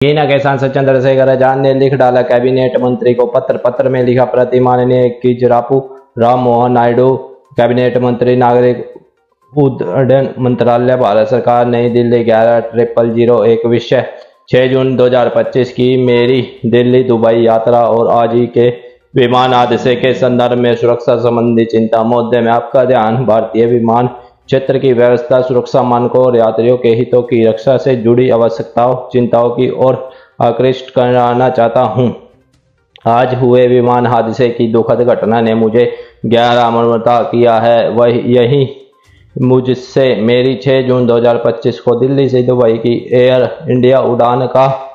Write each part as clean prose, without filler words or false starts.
हीना के सांसद चंद्रशेखर आजाद ने लिख डाला कैबिनेट मंत्री को पत्र। पत्र में लिखा, प्रति माननीय किजरापू राम मोहन नायडू, कैबिनेट मंत्री, नागरिक उड्डयन मंत्रालय, भारत सरकार, नई दिल्ली 11-0001। एक विषय 6 जून 2025 की मेरी दिल्ली दुबई यात्रा और आज ही के विमान हादसे के संदर्भ में सुरक्षा संबंधी चिंता। मुद्दे में आपका ध्यान भारतीय विमान क्षेत्र की व्यवस्था, सुरक्षा मानकों और यात्रियों के हितों की रक्षा से जुड़ी आवश्यकताओं, चिंताओं की ओर आकृष्ट कराना चाहता हूं। आज हुए विमान हादसे की दुखद घटना ने मुझे गहरा अमर्ता किया है। वह यही मुझसे मेरी 6 जून 2025 को दिल्ली से दुबई की एयर इंडिया उड़ान का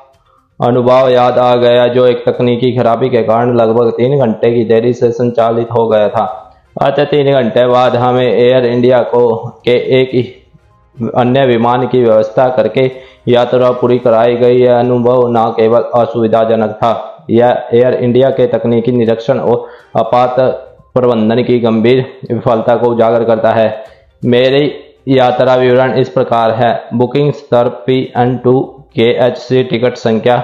अनुभव याद आ गया, जो एक तकनीकी खराबी के कारण लगभग 3 घंटे की देरी से संचालित हो गया था। अतः 3 घंटे बाद हमें एयर इंडिया के एक अन्य विमान की व्यवस्था करके यात्रा पूरी कराई गई। यह अनुभव न केवल असुविधाजनक था, यह एयर इंडिया के तकनीकी निरीक्षण और आपात प्रबंधन की गंभीर विफलता को उजागर करता है। मेरी यात्रा विवरण इस प्रकार है। बुकिंग स्तर PN2 KHC, टिकट संख्या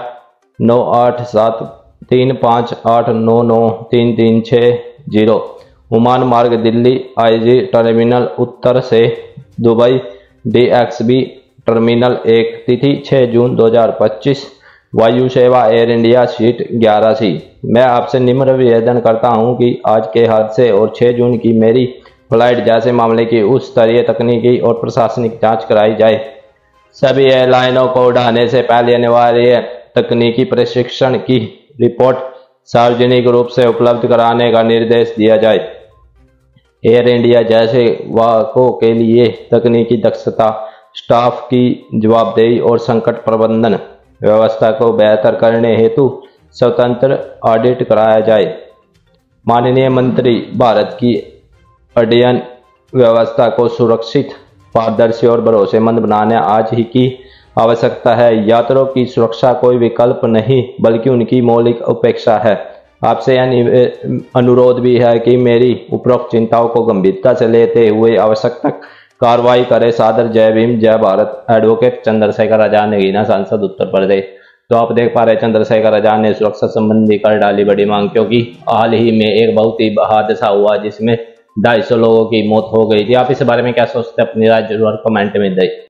987358993360। ओमान मार्ग दिल्ली IG टर्मिनल उत्तर से दुबई DXB टर्मिनल 1। तिथि 6 जून 2025। वायु सेवा एयर इंडिया सीट 11C। मैं आपसे निम्र निवेदन करता हूं कि आज के हादसे और 6 जून की मेरी फ्लाइट जैसे मामले की उच्च स्तरीय तकनीकी और प्रशासनिक जांच कराई जाए। सभी एयरलाइनों को उड़ाने से पहले अनिवार्य तकनीकी प्रशिक्षण की रिपोर्ट सार्वजनिक रूप से उपलब्ध कराने का निर्देश दिया जाए। एयर इंडिया जैसे वाहकों के लिए तकनीकी दक्षता, स्टाफ की जवाबदेही और संकट प्रबंधन व्यवस्था को बेहतर करने हेतु स्वतंत्र ऑडिट कराया जाए। माननीय मंत्री, भारत की उड्डयन व्यवस्था को सुरक्षित, पारदर्शी और भरोसेमंद बनाने आज ही की आवश्यकता है। यात्रियों की सुरक्षा कोई विकल्प नहीं बल्कि उनकी मौलिक अपेक्षा है। आपसे यह अनुरोध भी है कि मेरी उपरोक्त चिंताओं को गंभीरता से लेते हुए आवश्यक कार्रवाई करें। सादर जय भीम, जय भारत। एडवोकेट चंद्रशेखर आजाद, नगीना सांसद, उत्तर प्रदेश। तो आप देख पा रहे चंद्रशेखर आजाद ने सुरक्षा संबंधी कर डाली बड़ी मांग, क्योंकि हाल ही में एक बहुत ही हादसा हुआ जिसमें 250 लोगों की मौत हो गई थी। आप इस बारे में क्या सोचते हैं? अपनी राय जरूर कमेंट में दें।